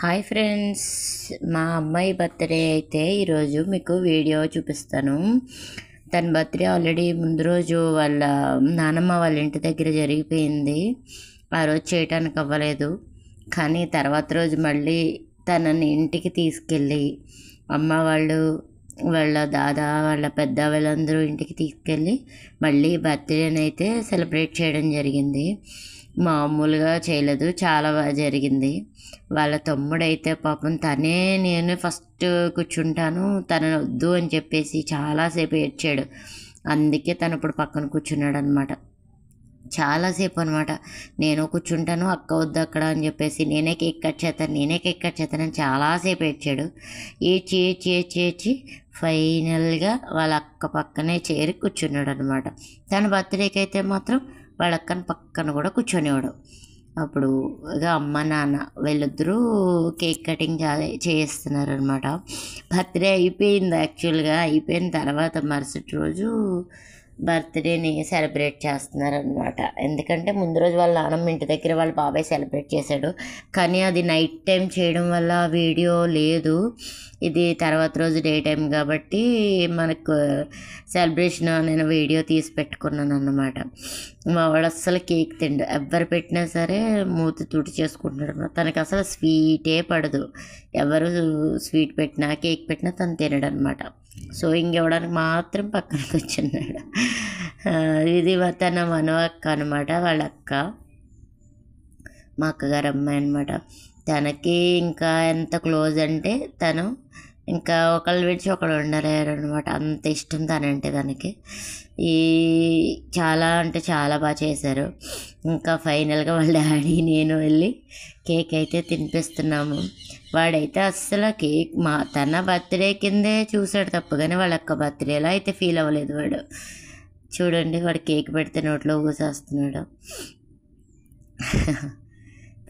Hi friends, మా అమ్మాయి birthday అయితే ఈరోజు మీకు వీడియో చూపిస్తాను. తన బర్త్డే ఆల్రెడీ ముందు రోజు వాళ్ళ నానమ్మ వాళ్ళ ఇంటి దగ్గర జరిగిపోయింది. ఆ రోజు చేయటానికి అవ్వలేదు. కానీ తర్వాత రోజు మళ్ళీ తనని ఇంటికి తీసుకెళ్ళి అమ్మ వాళ్ళు, వాళ్ళ దాదా, వాళ్ళ పెద్ద వాళ్ళందరూ ఇంటికి తీసుకెళ్ళి మళ్ళీ బర్త్డేని అయితే సెలబ్రేట్ చేయడం జరిగింది. మామూలుగా చేయలేదు, చాలా బాగా జరిగింది. వాళ్ళ తమ్ముడైతే పాపం తనే నేను ఫస్ట్ కూర్చుంటాను, తనని వద్దు అని చెప్పేసి చాలాసేపు ఏడ్చాడు. అందుకే తను ఇప్పుడు పక్కన కూర్చున్నాడు అనమాట. చాలాసేపు అనమాట. నేను కూర్చుంటాను, అక్క వద్దు అక్కడ అని చెప్పేసి నేనే కేక్ కట్ చేస్తాను, నేనే కేక్ కట్ చేస్తానని చాలాసేపు ఏడ్చాడు. ఏడ్చి ఏడ్చి ఏడ్చి ఏడ్చి ఫైనల్గా వాళ్ళ అక్క పక్కనే చేరి కూర్చున్నాడు అనమాట. తన బర్త్డేకి అయితే మాత్రం వాళ్ళ అక్కని పక్కన కూడా కూర్చొనేవాడు. అప్పుడు ఇక అమ్మ నాన్న వీళ్ళిద్దరూ కేక్ కటింగ్ చేస్తున్నారు అనమాట. బర్త్డే అయిపోయింది. యాక్చువల్గా అయిపోయిన తర్వాత మరుసటి రోజు బర్త్డేని సెలబ్రేట్ చేస్తున్నారనమాట. ఎందుకంటే ముందు రోజు వాళ్ళ నాన్నమ్మ ఇంటి దగ్గర వాళ్ళ బాబాయ్ సెలబ్రేట్ చేశాడు. కానీ అది నైట్ టైం చేయడం వల్ల వీడియో లేదు. ఇది తర్వాత రోజు డే టైం కాబట్టి మనకు సెలబ్రేషన్ నేను వీడియో తీసి పెట్టుకున్నాను అన్నమాట. మా వాడు అస్సలు కేక్ తిండు. ఎవరు పెట్టినా సరే మూతి తుడి చేసుకుంటున్నాడు. తనకి అసలు స్వీటే పడదు. ఎవరు స్వీట్ పెట్టినా కేక్ పెట్టినా తను తినడు అనమాట. సో ఇంకెవడానికి మాత్రం పక్కన కూర్చున్నాడు. ఇది తన మనవక్క అనమాట, వాళ్ళ అక్క, మా అక్కగారు అమ్మాయి అనమాట. తనకి ఇంకా ఎంత క్లోజ్ అంటే తను ఇంకా ఒకళ్ళు విడిచి ఒకళ్ళు ఉండలేరు అనమాట. అంత ఇష్టం తనంటే తనకి. ఈ చాలా అంటే చాలా బాగా చేశారు. ఇంకా ఫైనల్గా వాళ్ళ డాడీ నేను వెళ్ళి కేక్ అయితే తినిపిస్తున్నాము. వాడైతే అస్సలు కేక్ తన బర్త్డే కిందే చూసాడు తప్ప, కానీ వాళ్ళ అక్క బర్త్డేలా అయితే ఫీల్ అవ్వలేదు వాడు. చూడండి, వాడు కేక్ పెడితే నోట్లో ఊసేస్తున్నాడు.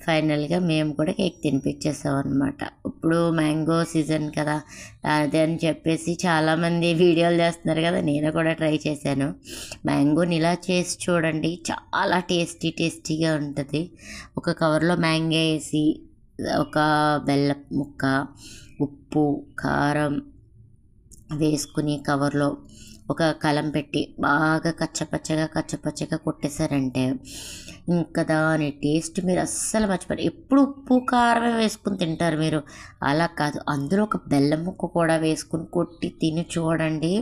ఫైనల్గా మేము కూడా కేక్ తినిపించేసాం అనమాట. ఇప్పుడు మ్యాంగో సీజన్ కదా, అదే అని చెప్పేసి చాలామంది వీడియోలు చేస్తున్నారు కదా, నేను కూడా ట్రై చేశాను. మ్యాంగోని ఇలా చేసి చూడండి, చాలా టేస్టీగా ఉంటుంది. ఒక కవర్లో మ్యాంగో వేసి ఒక బెల్లం ముక్క, ఉప్పు, కారం వేసుకుని కవర్లో ఒక కలం పెట్టి బాగా కచ్చపచ్చగా కొట్టేశారంటే ఇంకా దాని టేస్ట్ మీరు అస్సలు మర్చిపోరు. ఎప్పుడు ఉప్పు కారమే వేసుకుని తింటారు మీరు, అలా కాదు. అందులో ఒక బెల్లం ముక్క కూడా వేసుకుని కొట్టి తిని చూడండి.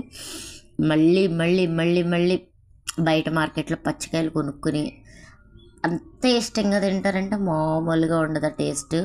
మళ్ళీ మళ్ళీ మళ్ళీ మళ్ళీ బయట మార్కెట్లో పచ్చికాయలు కొనుక్కుని అంత ఇష్టంగా తింటారంటే మామూలుగా ఉండదు టేస్ట్.